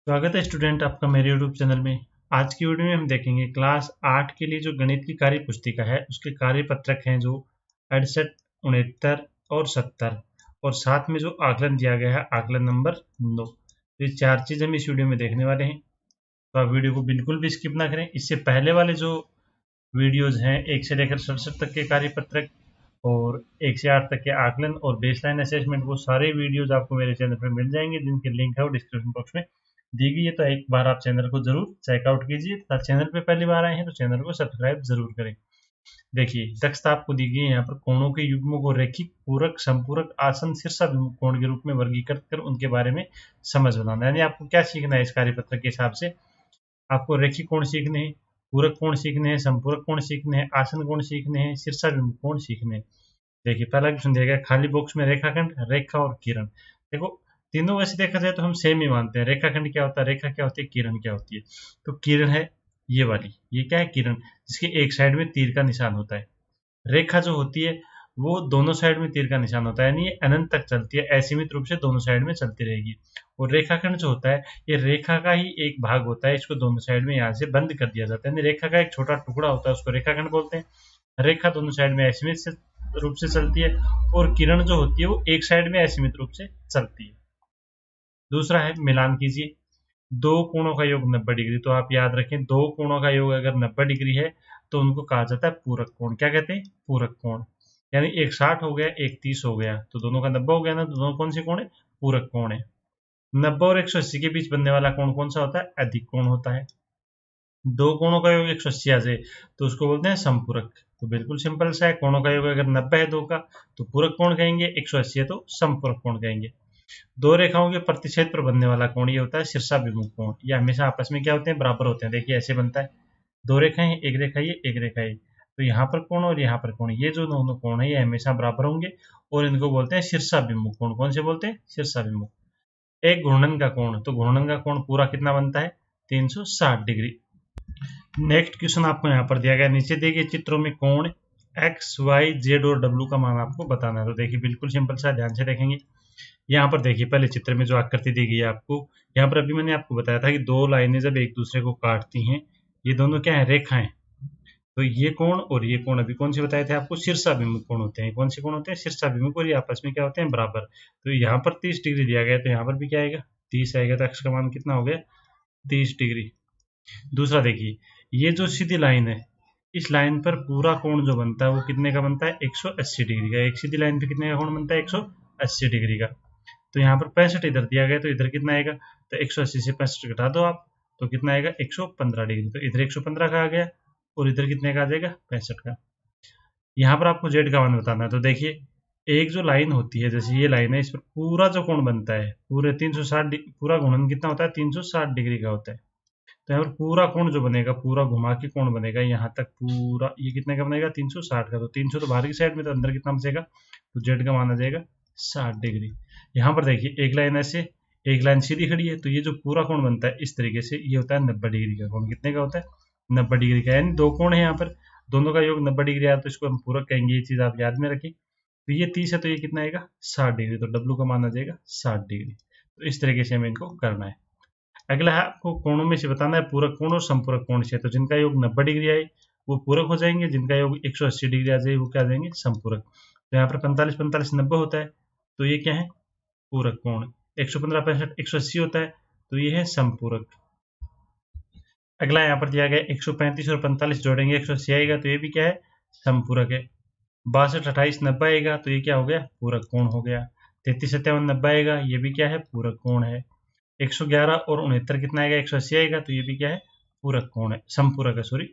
स्वागत है स्टूडेंट आपका मेरे यूट्यूब चैनल में। आज की वीडियो में हम देखेंगे क्लास 8 के लिए जो गणित की कार्य पुस्तिका है उसके कार्य पत्रक हैं जो 68, 69 और 70 और साथ में जो आकलन दिया गया है आकलन नंबर 9। ये चार चीज हम इस वीडियो में देखने वाले हैं, तो आप वीडियो को बिल्कुल भी स्किप ना करें। इससे पहले वाले जो वीडियोज हैं 1 से लेकर 67 तक के कार्य पत्रक और 1 से 8 तक के आकलन और बेसलाइन असेसमेंट, वो सारे वीडियोज आपको मेरे चैनल पर मिल जाएंगे जिनके लिंक है वो डिस्क्रिप्शन बॉक्स में दी गई है। तो एक बार आप चैनल को जरूर चेकआउट कीजिए तथा चैनल पे पहली बार आए हैं तो चैनल को सब्सक्राइब जरूर करें। देखिए दक्षता आपको दी गई है यहाँ पर कोणों के युग्मों को रैखिक, पूरक, संपूरक, आसन, शीर्षाभिमुख कोण के रूप में वर्गीकृत कर उनके बारे में समझ बनाना। यानी आपको क्या सीखना है इस कार्य पत्र के हिसाब से, आपको रैखिक कोण सीखने हैं, पूरक कोण सीखने हैं, संपूरक कोण सीखने हैं, आसन कोण सीखने हैं, शीर्षाभिमुख कोण सीखने हैं। देखिए पहला क्वेश्चन दिया गया खाली बॉक्स में रेखाखंड, रेखा और किरण। देखो तीनों वैसे देखा जाए तो हम सेम ही मानते हैं। रेखाखंड क्या होता है, रेखा क्या होती है, किरण क्या होती है। तो किरण है ये वाली, ये क्या है किरण, जिसके एक साइड में तीर का निशान होता है। रेखा जो होती है वो दोनों साइड में तीर का निशान होता है, यानी ये अनंत तक चलती है, असीमित रूप से दोनों साइड में चलती रहेगी। और रेखाखंड जो होता है ये रेखा का ही एक भाग होता है, इसको दोनों साइड में यहाँ से बंद कर दिया जाता है, यानी रेखा का एक छोटा टुकड़ा होता है, उसको रेखाखंड बोलते हैं। रेखा दोनों साइड में असीमित रूप से चलती है और किरण जो होती है वो एक साइड में असीमित रूप से चलती है। दूसरा है मिलान कीजिए, दो कोणों का योग 90 डिग्री। तो आप याद रखें दो कोणों का योग अगर 90 डिग्री है तो उनको कहा जाता है पूरक कोण। क्या कहते हैं, पूरक कोण। यानी एक 60 हो गया, एक 30 हो गया, तो दोनों का 90 हो गया ना, तो दोनों कौन से कोण है, पूरक कोण है। 90 और 180 के बीच बनने वाला कोण कौन सा होता है, अधिक कोण होता है। दो कोणों का योग 180 आ जाए तो उसको बोलते हैं संपूरक। तो बिल्कुल सिंपल सा है, कोणों का योग अगर 90 है दो का तो पूरक कोण कहेंगे, 180 है तो संपूरक कोण कहेंगे। दो रेखाओं के प्रतिच्छेद पर बनने वाला कोण ये होता है शीर्षाभिमुख कोण। ये हमेशा आपस में क्या होते हैं, बराबर होते हैं। देखिए ऐसे बनता है, दो रेखाएं, एक रेखा ये, एक रेखा ये, तो यहाँ पर कोण और यहाँ पर कोण, ये जो दोनों कोण है ये हमेशा बराबर होंगे और इनको बोलते हैं शीर्षाभिमुख कोण। कौन से बोलते हैं, शीर्षाभिमुख। एक घूर्णन का कोण, तो घूर्णन का कोण पूरा कितना बनता है, 360 डिग्री। नेक्स्ट क्वेश्चन आपको यहाँ पर दिया गया, नीचे दिए गए चित्रों में कोण एक्स, वाई, जेड और डब्ल्यू का मान आपको बताना है। तो देखिए बिल्कुल सिंपल सा, ध्यान से देखेंगे। यहाँ पर देखिए पहले चित्र में जो आकृति दी गई है आपको, यहाँ पर अभी मैंने आपको बताया था कि दो लाइनें जब एक दूसरे को काटती हैं, ये दोनों क्या है, रेखाएं। तो ये कोण और ये कोण अभी कौन से बताए थे आपको, शीर्षाभिमुख कोण होते हैं। कौन से कोण होते हैं, शीर्षाभिमुख, और ये आपस में क्या होते हैं, बराबर। तो यहाँ पर 30 डिग्री दिया गया तो यहाँ पर भी क्या आएगा, 30 आएगा। तो एक्स का मान कितना हो गया, 30 डिग्री। दूसरा देखिए, ये जो सीधी लाइन है, इस लाइन पर पूरा कोण जो बनता है वो कितने का बनता है, 180 डिग्री का। एक सीधी लाइन पे कितने का कोण बनता है, 180 डिग्री का। तो यहाँ पर 65 इधर दिया गया तो इधर कितना आएगा, तो 180 से 65 घटा दो आप, तो कितना आएगा, 115 डिग्री। तो इधर 115 का आ गया और इधर कितने का आ जाएगा, 65 का। यहाँ पर आपको जेड का मान बताना है। तो देखिए एक जो लाइन होती है, जैसे ये लाइन है, इस पर पूरा जो कोण बनता है पूरे 360, पूरा गुणन कितना होता है, 360 डिग्री का होता है। तो यहाँ पर पूरा कोण जो बनेगा, पूरा घुमा के कोण बनेगा यहाँ तक पूरा, ये कितने का बनेगा, 360 का। तो 300 तो बाहर की साइड में, तो अंदर कितना बचेगा, तो जेड का मान आ जाएगा 60 डिग्री। यहाँ पर देखिए एक लाइन ऐसे, एक लाइन सीधी खड़ी है, तो ये जो पूरा कोण बनता है इस तरीके से, ये होता है 90 डिग्री का कोण। कितने का होता है, 90 डिग्री का। यानी दो कोण है यहाँ पर, दोनों का योग 90 डिग्री आया तो इसको हम पूरक कहेंगे, ये चीज आप याद में रखें। तो ये 30 है तो ये कितना आएगा, 60 डिग्री। तो डब्ल्यू का मान आ जाएगा 60 डिग्री। तो इस तरीके से हमें इनको करना है। अगला है आपको कोणों में से बताना है पूरक कोण और संपूरक कोण से। तो जिनका योग 90 डिग्री आए वो पूरक हो जाएंगे, जिनका योग 180 डिग्री आ जाए वो क्या आ जाएंगे, संपूरक। तो यहाँ पर 45 45 90 होता है, तो ये क्या है, पूरक कोण। 115 65 180 होता है, तो ये है संपूरक। अगला यहाँ पर दिया गया 135 और 45 जोड़ेंगे 180 आएगा, तो ये भी क्या है, संपूरक है। 62 28 90 आएगा, तो ये क्या हो गया, पूरक कोण हो गया। 33 57 90 आएगा, ये भी क्या है, पूरक कोण है। 111 और 69 कितना आएगा, 180 आएगा, तो ये भी क्या है, पूरक कोण है, संपूरक है, सॉरी।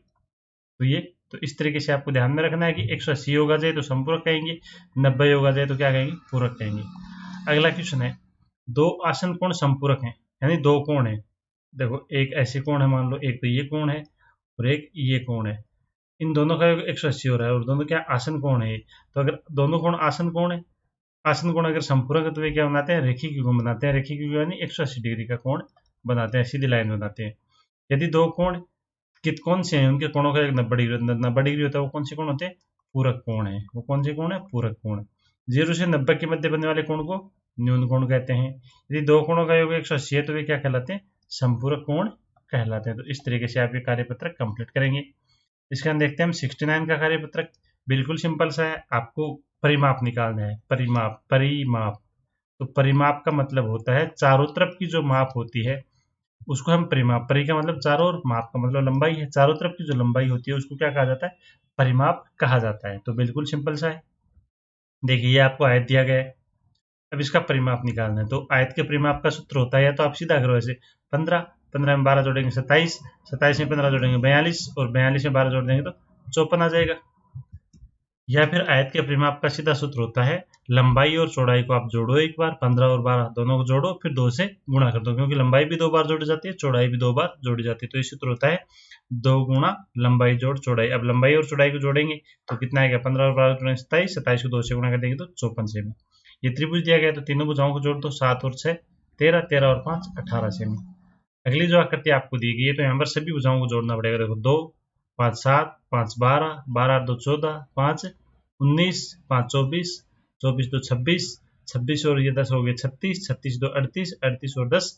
तो ये, तो इस तरीके से आपको ध्यान में रखना है कि 180 होगा जाए तो संपूरक कहेंगे, 90 होगा जाए तो क्या कहेंगे, पूरक कहेंगे। अगला क्वेश्चन है, दो आसन कोण संपूरक हैं, यानी दो कोण है। देखो एक ऐसे कोण है, मान लो एक तो ये कोण है और एक ये कोण है, इन दोनों का 180 हो रहा है और दोनों क्या आसन कोण है। तो अगर दोनों कोण आसन कोण है, आसन कोण अगर संपूरक है तो वे क्या बनाते हैं, रेखिक युग्म बनाते हैं। रेखिक युग्म यानी 180 डिग्री का कोण बनाते हैं, सीधी लाइन बनाते हैं। यदि दो कोण कित कौन से हैं, उनके कोणों का एक 90 डिग्री होता है, वो कौन से कोण होते हैं, पूरक कोण है। वो कौन से कोण है, पूरक कोण। 0 से 90 के मध्य बनने वाले कोण को न्यून कोण कहते हैं। यदि दो कोणों का योग 180 है तो वे क्या कहलाते हैं, समपूरक कोण कहलाते हैं। तो इस तरीके से आप ये कार्यपत्रक कंप्लीट करेंगे। इसके अंदर देखते हैं हम 69 का कार्यपत्रक। बिल्कुल सिंपल सा है, आपको परिमाप निकालना है। परिमाप तो परिमाप का मतलब होता है चारों तरफ की जो माप होती है उसको हम परिमाप, परि का मतलब चारों और माप का मतलब लंबाई है। चारों तरफ की जो लंबाई होती है उसको क्या कहा जाता है, परिमाप कहा जाता है। तो बिल्कुल सिंपल सा है। देखिए ये आपको आयत दिया गया है, अब इसका परिमाप निकालना है। तो आयत के परिमाप का सूत्र होता है, या तो आप सीधा करो ऐसे 15, 15 में 12 जोड़ेंगे 27, 27 में 15 जोड़ेंगे 42 और 42 में 12 जोड़ देंगे तो 54 आ जाएगा। या फिर आयत के परिमाप का सीधा सूत्र होता है लंबाई और चौड़ाई को आप जोड़ो एक बार, 15 और 12 दोनों को जोड़ो, फिर 2 से गुणा कर दो, क्योंकि लंबाई भी 2 बार जोड़ी जाती है, चौड़ाई भी 2 बार जोड़ी जाती है। तो ये सूत्र होता है 2 गुणा लंबाई जोड़ चौड़ाई। अब लंबाई और चौड़ाई को जोड़ेंगे तो कितना आएगा, 15 और 12 जोड़ेंगे 27, 27 को 2 से गुणा कर देंगे तो 54 सेमी। ये त्रिभुज दिया गया तो तीनों भुजाओं को जोड़ दो, 7 और 6 13, 13 और 5 18 सेमी। अगली जो आकृति आपको दी गई है तो यहाँ पर सभी भुजाओं को जोड़ना पड़ेगा। देखो 2 5 7 5 12, 12 2 14, 5 19, 5 24, 24 2 26, 26 और ये 10 हो गए 36, 36 2 38, 38 और 10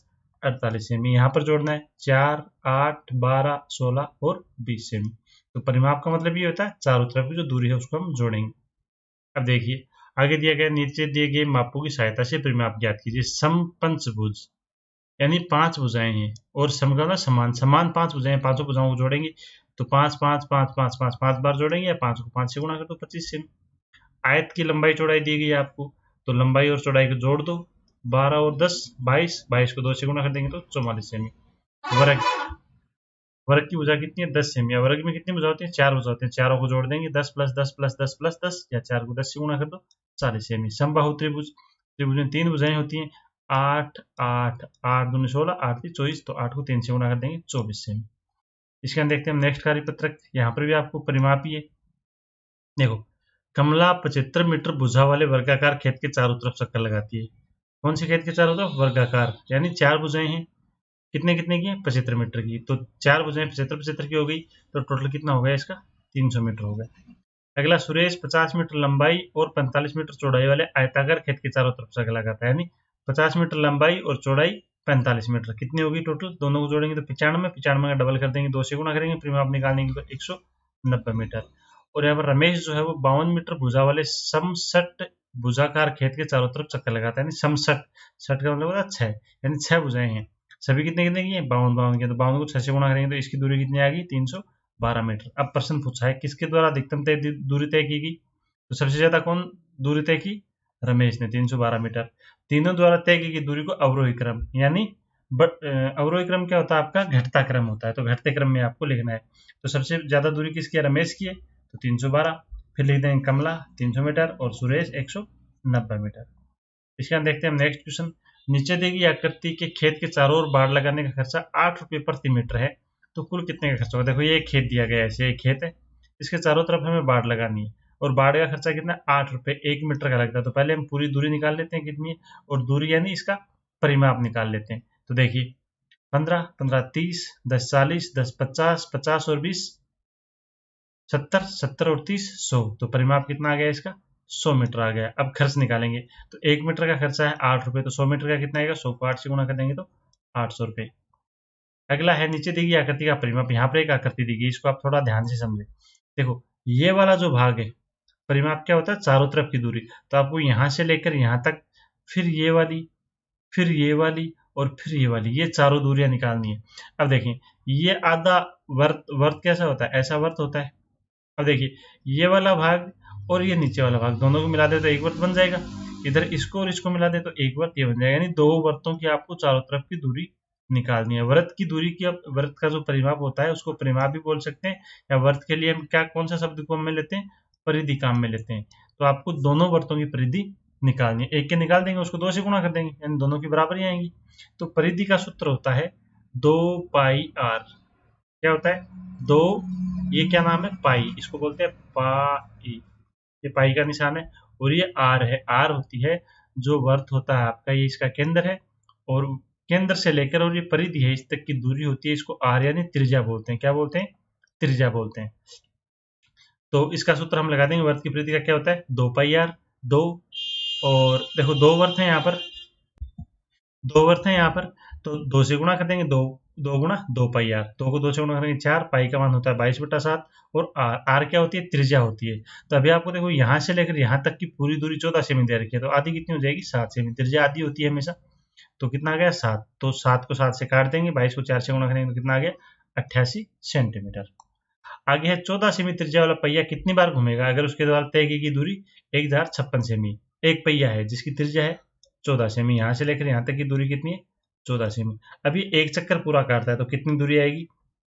48 सेमी। यहाँ पर जोड़ना है 4 8 12 16 और 20 सेमी। तो परिमाप का मतलब ये होता है चारों तरफ की जो दूरी है उसको हम जोड़ेंगे। अब देखिए आगे दिया गया, नीचे दिए गए मापों की सहायता से परिमाप ज्ञात कीजिए। समपंचभुज यानी 5 भुजाएं हैं और सम का मतलब समान, समान 5 भुजाएं, पांचों भुजाओं को जोड़ेंगे तो 5 5 5 5 5 5 बार जोड़ेंगे, या 5 को 5 से गुणा कर दो 25 सेमी। आयत की लंबाई चौड़ाई दी गई है आपको, तो लंबाई और चौड़ाई को जोड़ दो, 12 और 10 22, 22 को 2 से गुणा कर देंगे तो 44 सेमी। वर्ग, वर्ग की भुजा कितनी है, 10 सेमी। वर्ग में कितनी भुजा होती है, 4 भुजा होती है, चारों को जोड़ देंगे 10 प्लस 10 प्लस 10 प्लस 10, या 4 को 10 से गुणा कर दो 40 सेमी। समबाहु त्रिभुज, त्रिभुज में 3 भुजाएं होती हैं, 8 8 8 दूनी 16, 8 3 24, तो 8 को 3 से गुणा कर देंगे 24 सेमी। इसके अंदर देखते हैं हम नेक्स्ट कार्यपत्रक। यहाँ पर भी आपको परिमाप ही है। देखो कमला 75 मीटर भुजा वाले वर्गाकार खेत के चारों तरफ चक्कर लगाती है। कौन से खेत के चारों तरफ, वर्गाकार, यानी 4 भुजाएं हैं, कितने कितने की है, 75 मीटर की। तो 4 भुजाएं 75 75 की हो गई, तो टोटल कितना हो गया इसका, 300 मीटर हो गया। अगला सुरेश 50 मीटर लंबाई और 45 मीटर चौड़ाई वाले आयताकार खेत के चारों तरफ चक्कर लगाता है, यानी 50 मीटर लंबाई और चौड़ाई 45 मीटर, कितनी होगी टोटल, दोनों को जोड़ेंगे तो 95, 95 का डबल कर देंगे, 2 से गुणा करेंगे, परिमाप निकालेंगे तो 190 मीटर। और यहाँ पर रमेश जो है वो 52 मीटर भुजा वाले समसट भुजाकार खेत के चारों तरफ चक्कर लगाता है, यानी समसट, सट का मतलब होता है 6, यानी 6 भुजाएं हैं। सभी कितने कितने की है, 52 52 की, तो 52 को 6 से गुणा करेंगे तो इसकी दूरी कितनी आ गई, 312 मीटर। अब प्रश्न पूछा है किसके द्वारा अधिकतम तय दूरी तय की गई, तो सबसे ज्यादा कौन दूरी तय की, रमेश ने 312 मीटर। तीनों द्वारा तय की गई दूरी को अवरोही क्रम, यानी अवरोही क्रम क्या होता है आपका, घटता क्रम होता है, तो घटते क्रम में आपको लिखना है। तो सबसे ज्यादा दूरी किसकी है, रमेश की है, तो 312। फिर लिख देंगे कमला 300 मीटर और सुरेश 190 मीटर। इसके बाद देखते हैं हम नेक्स्ट क्वेश्चन। नीचे दी गई आकृति के खेत के चारों ओर बाड़ लगाने का खर्चा 8 रुपये प्रति मीटर है, तो कुल कितने का खर्चा होगा। देखो ये एक खेत दिया गया है, ऐसे एक खेत है, इसके चारों तरफ हमें बाड़ लगानी है और बाड़ का खर्चा कितना, 8 रुपये 1 मीटर का लगता है। तो पहले हम पूरी दूरी निकाल लेते हैं कितनी है, और दूरी यानी इसका परिमाप निकाल लेते हैं। तो देखिए 15 15 30, 10 40, 10 50, 50 और 20 70, 70 और 30 100, तो परिमाप कितना आ गया इसका, 100 मीटर आ गया। अब खर्च निकालेंगे तो 1 मीटर का खर्चा है 8 रुपये, तो 100 मीटर का कितना आएगा, 100 को 8 से गुणा कर देंगे तो 800 रुपये। अगला है नीचे दी गई आकृति का परिमाप। यहाँ पर एक आकृति दी गई, इसको आप थोड़ा ध्यान से समझे। देखो ये वाला जो भाग है, परिमाप क्या होता है, चारों तरफ की दूरी। तो आपको यहाँ से लेकर यहाँ तक, फिर ये वाली, फिर ये वाली और फिर ये वाली, ये चारों दूरियां निकालनी है। अब देखें ये आधा वर्त, वर्त कैसा होता है, ऐसा वर्त होता है। अब देखिए ये वाला भाग और ये नीचे वाला भाग, दोनों को मिला दे तो एक वर्त बन जाएगा। इधर इसको और इसको मिला दे तो एक वर्त ये बन जाएगा, यानी 2 वर्तों की आपको चारों तरफ की दूरी निकालनी है। वर्त की दूरी की, अब वर्त का जो परिमाप होता है उसको परिमाप भी बोल सकते हैं, या वर्त के लिए हम क्या, कौन सा शब्द को में लेते हैं, परिधि काम में लेते हैं। तो आपको दोनों वर्तों की परिधि निकालनी है, एक के निकाल देंगे उसको 2 से गुणा कर देंगे, यानी दोनों की बराबरी आएंगी। तो परिधि का सूत्र होता है 2 पाई आर। क्या होता है, 2, ये क्या नाम है, पाई, इसको बोलते हैं पाई, ये पाई का निशान है। और ये आर है, आर होती है जो वर्त होता है आपका, ये इसका केंद्र है, और केंद्र से लेकर और ये परिधि है इस तक की दूरी होती है, इसको आर यानी त्रिज्या बोलते हैं। क्या बोलते हैं, त्रिज्या बोलते हैं। तो इसका सूत्र हम लगा देंगे, वर्त की परिधि का क्या होता है, 2 पाई आर। 2, और देखो 2 वर्त है यहाँ पर, 2 वर्त है यहाँ पर, तो 2 से गुणा कर देंगे, 2 गुणा 2 पाई आर, 2 को 2 से गुणा करेंगे 4, पाई का मान होता है 22/7 और आर क्या होती है, त्रिज्या होती है। तो अभी आपको देखो यहाँ से लेकर यहाँ तक की पूरी दूरी 14 सेमी दे रखी है, तो आधी कितनी हो जाएगी, 7 सेमी। त्रिज्या आधी होती है हमेशा, तो कितना आ गया 7, तो 7 को 7 से काट देंगे, 22 को 4 से गुणा करेंगे तो कितना आ गया 88 सेंटीमीटर। आगे है 14 सेमी त्रिज्या वाला पहिया कितनी बार घूमेगा, अगर उसके द्वारा तय की गई दूरी 1056 सेमी। एक पहिया है जिसकी त्रिज्या है 14 सेमी, यहाँ से लेकर यहाँ तक की दूरी कितनी है 14 सेमी। अभी एक चक्कर पूरा काटता है तो कितनी दूरी आएगी,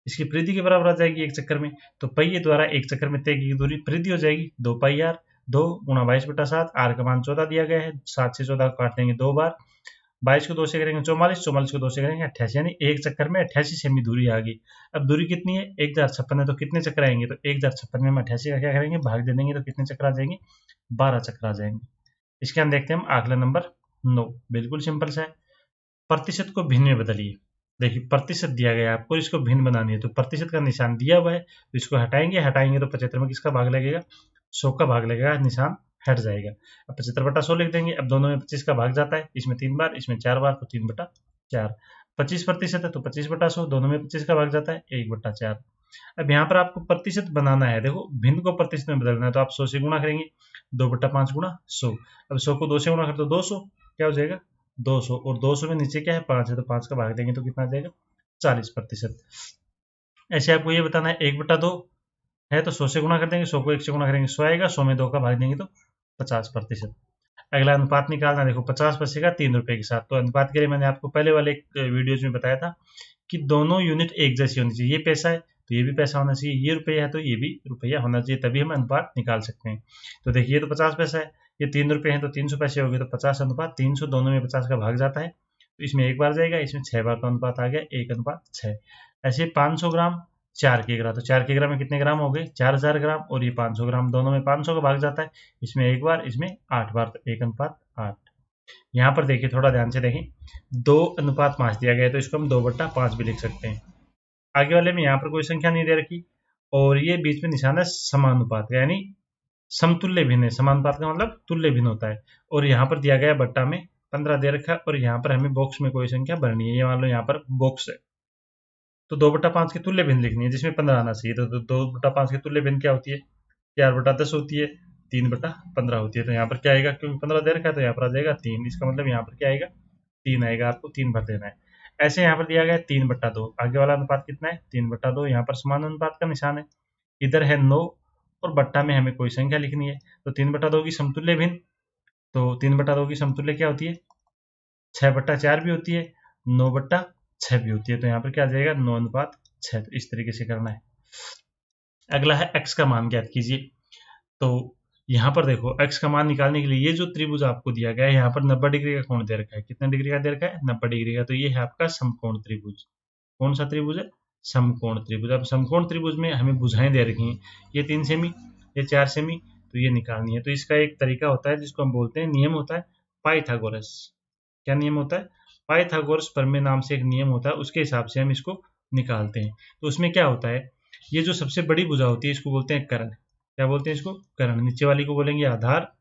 इसकी परिधि के बराबर आ जाएगी एक चक्कर में। तो पहिए द्वारा एक चक्कर में तय की गई दूरी परिधि हो जाएगी 2 पाई आर, 2 गुणा 22/7, आर का मान 14 दिया गया है, 7 से 14 को काट देंगे 2 बार, 22 को 2 से करेंगे 44, 44 को 2 से करेंगे 88, यानी एक चक्कर में 88 सेमी दूरी आ गई। अब दूरी कितनी है 1056 है, तो कितने चक्कर आएंगे, तो 1056 में हम 88 का क्या करेंगे, भाग दे देंगे, तो कितने चक्कर आ जाएंगे 12 चक्कर आ जाएंगे। इसके हम देखते हैं हम आंकड़ा नंबर 9, बिल्कुल सिंपल सा है। प्रतिशत को भिन्न में बदलिए। देखिए प्रतिशत दिया गया है आपको, इसको भिन्न बनानी है, तो प्रतिशत का निशान दिया हुआ है, तो इसको हटाएंगे तो 75 में किसका भाग लगेगा, 100 का भाग लगेगा, निशान हट जाएगा। अब 75/100 लिख देंगे। अब दोनों में 25 का भाग जाता है, इसमें 3 बार, इसमें 4 बार, तो 3/4। 25% है तो 25/100, दोनों में 25 का भाग जाता है 1/4। अब यहाँ पर आपको प्रतिशत बनाना है, देखो भिन्न को प्रतिशत में बदलना है, तो आप 100 से गुणा करेंगे, 2/5 गुणा 100। अब 100 को 2 से गुणा कर तो 200, क्या हो जाएगा 200, और 200 में नीचे क्या है 5 है, तो 5 का भाग देंगे तो कितना आ जाएगा 40%। ऐसे आपको ये बताना है 1/2 है तो 100 से गुणा कर देंगे, 100 को 1 से गुणा करेंगे 100 आएगा, 100 में 2 का भाग देंगे तो 50%। अगला अनुपात निकालना है, देखो 50 बचेगा 3 रुपए के साथ। तो अनुपात के लिए मैंने आपको पहले वाले एक वीडियोज में बताया था कि दोनों यूनिट एक जैसी होनी चाहिए, ये पैसा है तो ये भी पैसा होना चाहिए, ये रुपया है तो ये भी रुपया होना चाहिए, तभी हम अनुपात निकाल सकते हैं। तो देखिए ये तो 50 पैसा है, ये 3 रुपये हैं तो 300 पैसे हो गए, तो 50/300, दोनों में 50 का भाग जाता है, तो इसमें एक बार जाएगा, इसमें 6 बार का अनुपात आ गया 1/6। ऐसे 500 ग्राम 4 किग्रा, तो 4 किग्रा में कितने ग्राम हो गए 4000 ग्राम, और ये 500 ग्राम, दोनों में 500 का भाग जाता है, इसमें एक बार, इसमें 8 बार, तो 1/8। यहाँ पर देखिए थोड़ा ध्यान से देखें, 2/5 दिया गया है, तो इसको हम 2/5 भी लिख सकते हैं। आगे वाले में यहाँ पर कोई संख्या नहीं दे रखी, और ये बीच में निशान है समानुपात, यानी समतुल्य भिन्न है। समानुपात का मतलब तुल्य भिन्न होता है, और यहाँ पर दिया गया बट्टा में 15 दे रखा है, और यहाँ पर हमें बॉक्स में कोई संख्या भरनी है, ये मान लो यहाँ पर बॉक्स है, तो 2/5 की तुल्य भिन्न लिखनी है जिसमें 15 आना चाहिए। तो 2/5 की तुल्य भिन्न क्या होती है, 4/10 होती है, 3/15 होती है। तो यहाँ पर क्या आएगा, क्योंकि 15 दे रखा है तो यहाँ पर आ जाएगा 3, इसका मतलब यहाँ पर क्या आएगा 3 आएगा, आपको 3 भर देना है। ऐसे यहाँ पर दिया गया है 3/2, आगे वाला अनुपात कितना है 3/2, यहाँ पर समान अनुपात का निशान है, इधर है 9 और बट्टा में हमें कोई संख्या लिखनी है, तो 3/2 की समतुल्य भिन्न, तो 3/2 की समतुल्य क्या होती है 6/4 भी होती है, 9/6 भी होती है, तो यहाँ पर क्या आ जाएगा 9/6। तो इस तरीके से करना है। अगला है x का मान ज्ञात कीजिए। तो यहाँ पर देखो x का मान निकालने के लिए ये जो त्रिभुज आपको दिया गया है, यहाँ पर 90 डिग्री का कोण दे रखा है, कितने डिग्री का दे रखा है 90 डिग्री का, तो ये है आपका समकोण त्रिभुज। कौन सा त्रिभुज है, समकोण त्रिभुज। अब समकोण त्रिभुज में हमें भुजाएं दे रखी हैं, ये 3 सेमी, ये 4 सेमी, तो ये निकालनी है। तो इसका एक तरीका होता है जिसको हम बोलते हैं, नियम होता है पाइथागोरस। क्या नियम होता है, पाइथागोरस प्रमेय नाम से एक नियम होता है, उसके हिसाब से हम इसको निकालते हैं। तो उसमें क्या होता है, ये जो सबसे बड़ी भुजा होती है इसको बोलते हैं कर्ण। क्या बोलते हैं इसको, कर्ण। नीचे वाली को बोलेंगे आधार,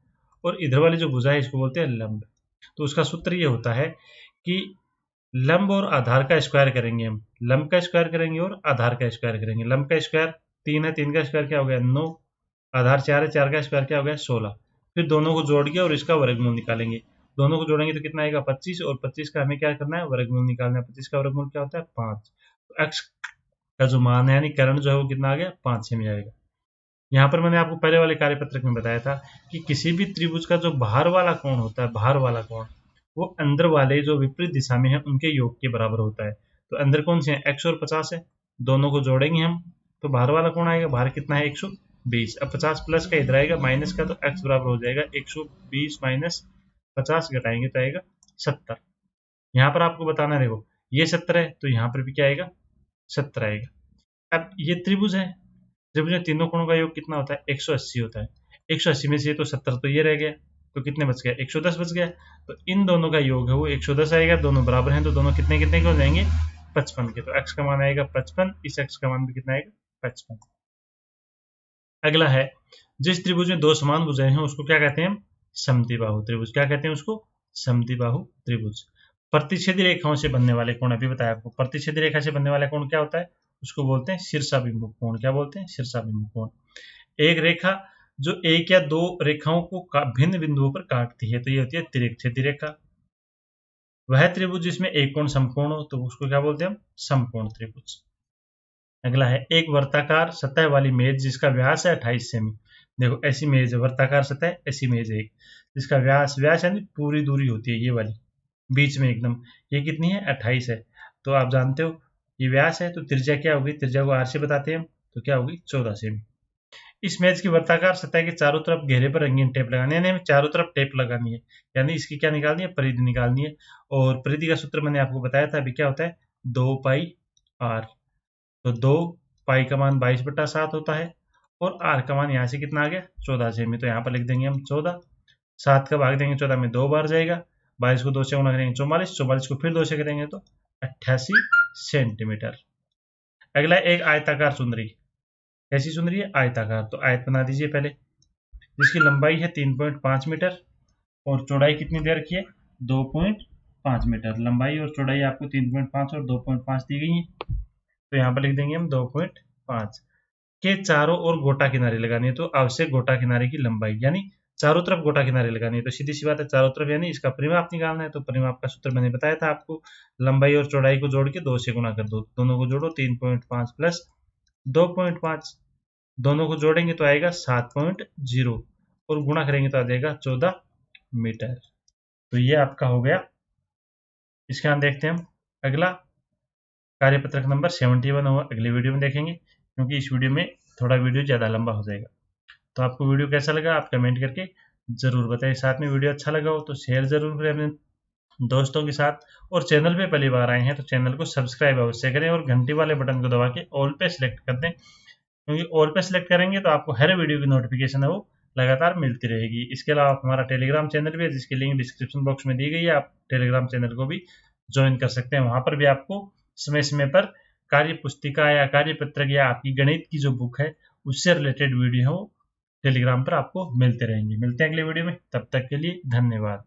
और इधर वाली जो भुजा है इसको बोलते हैं लंब। तो उसका सूत्र ये होता है कि लंब और आधार का स्क्वायर करेंगे, हम लंब का स्क्वायर करेंगे और आधार का स्क्वायर करेंगे। लंब का स्क्वायर 3 है, 3 का स्क्वायर क्या हो गया 9, आधार 4 है, 4 का स्क्वायर क्या हो गया 16। फिर दोनों को जोड़ के और इसका वर्गमूल निकालेंगे, दोनों को जोड़ेंगे तो कितना आएगा 25, और 25 का हमें क्या करना है वर्गमूल निकालना है। 25 का वर्गमूल क्या होता है 5। तो x का जो मान है यानी कर्ण जो है वो कितना आ गया 5 सेमी आएगा। यहाँ पर मैंने आपको पहले वाले कार्यपत्रक में बताया था कि किसी भी त्रिभुज का जो बाहर वाला कोण होता है, बाहर वाला कोण, वो अंदर वाले जो विपरीत दिशा में है उनके योग के बराबर होता है। तो अंदर कौन से हैं x और 50 है, दोनों को जोड़ेंगे हम तो बाहर वाला कोण आएगा, बाहर कितना है 120। अब 50 प्लस का इधर आएगा माइनस का, तो x बराबर हो जाएगा 120 माइनस 50 घटाएंगे तो आएगा 70। यहाँ पर आपको बताना है, देखो ये 70 है तो यहाँ पर भी क्या आएगा 70 आएगा। अब ये त्रिभुज है, त्रिभुज में तीनों कोणों का योग कितना होता है 180 होता है। 180 में से तो 70 तो ये रह गया, तो कितने बच गया 110 बच गया। तो इन दोनों का योग है वो 110 आएगा, दोनों बराबर हैं तो दोनों कितने कितने के हो जाएंगे 55 के। तो x का मान आएगा 55, इस x का मान भी कितना आएगा 55। अगला है, जिस त्रिभुज में दो समान भुजाएं हैं उसको क्या कहते हैं हम समद्विबाहु त्रिभुज। क्या कहते हैं उसको समद्विबाहु त्रिभुज। प्रतिच्छेदी रेखाओं से बनने वाले कोण, अभी बताया आपको, प्रतिच्छेदी रेखा से बनने वाला कोण क्या होता है, उसको बोलते हैं शीर्षाभिमुख कोण। क्या बोलते हैं, शीर्षाभिमुख कोण। एक रेखा जो एक या दो रेखाओं को भिन्न बिंदुओं पर काटती है, तो ये होती है तिर्यकछेदी रेखा। वह त्रिभुज जिसमें एक कोण समकोण हो, तो उसको क्या बोलते हैं हम, समकोण त्रिभुज। अगला है एक वर्ताकार सतह वाली मेज जिसका व्यास है 28 सेमी। देखो ऐसी मेज है, वर्ताकार सतह, ऐसी मेज है एक, जिसका व्यास, व्यास यानी पूरी दूरी होती है ये वाली, बीच में एकदम, ये कितनी है, 28 है। तो आप जानते हो ये व्यास है, तो त्रिज्या क्या होगी, त्रिज्या को आर से बताते हैं हम, तो क्या होगी, 14 सेमी। इस मेज की वर्ताकार सतह के चारों तरफ घेरे पर रंगीन टेप लगानी है, यानी हमें चारों तरफ टेप लगानी है, यानी इसकी क्या निकालनी है, परिधि निकालनी है। और परिधि का सूत्र मैंने आपको बताया था, अभी क्या होता है, 2 पाई आर। तो 2 पाई का मान 22/7 होता है, और आर का मान यहाँ से कितना आ गया, 14 सेमी। तो यहाँ पर लिख देंगे हम 14, 7 का भाग देंगे 14 में 2 बार जाएगा, 22 को 2 से गुणा करेंगे 44, 44 को फिर 2 से करेंगे तो 88 सेंटीमीटर। अगला एक आयताकार सुंदरी, कैसी सुंदरी है, आयताकार। तो आयत बना दीजिए पहले, जिसकी लंबाई है 3.5 मीटर और चौड़ाई कितनी दे रखी है, 2.5 मीटर। लंबाई और चौड़ाई आपको 3.5 और 2.5 दी गई है, तो यहाँ पर लिख देंगे हम 2.5 के चारों ओर गोटा किनारे लगानी है। तो आवश्यक गोटा किनारे की लंबाई, यानी चारों तरफ गोटा किनारे लगानी है, तो सीधी सी बात है चारों तरफ, यानी इसका परिमाप निकालना है। तो परिमाप का सूत्र मैंने बताया था आपको, लंबाई और चौड़ाई को जोड़ के 2 से गुणा कर दो, दोनों को जोड़ो, 3.5 प्लस 2.5, दोनों को जोड़ेंगे तो आएगा 7.0 और गुणा करेंगे तो आ जाएगा 14 मीटर। तो ये आपका हो गया। इसके बाद देखते हैं हम अगला कार्यपत्रक नंबर 71 होगा, अगली वीडियो में देखेंगे, क्योंकि इस वीडियो में थोड़ा वीडियो ज़्यादा लंबा हो जाएगा। तो आपको वीडियो कैसा लगा आप कमेंट करके ज़रूर बताइए। साथ में वीडियो अच्छा लगा हो तो शेयर ज़रूर करें अपने दोस्तों के साथ, और चैनल पे पहली बार आए हैं तो चैनल को सब्सक्राइब अवश्य करें और घंटी वाले बटन को दबा के ऑल पे सिलेक्ट कर दें, क्योंकि ऑल पे सिलेक्ट करेंगे तो आपको हर वीडियो की नोटिफिकेशन है वो लगातार मिलती रहेगी। इसके अलावा हमारा टेलीग्राम चैनल भी है, जिसकी लिंक डिस्क्रिप्शन बॉक्स में दी गई है, आप टेलीग्राम चैनल को भी ज्वाइन कर सकते हैं। वहां पर भी आपको समय समय पर कार्य पुस्तिका या कार्य पत्रक या आपकी गणित की जो बुक है उससे रिलेटेड वीडियो टेलीग्राम पर आपको मिलते रहेंगे। मिलते हैं अगले वीडियो में, तब तक के लिए धन्यवाद।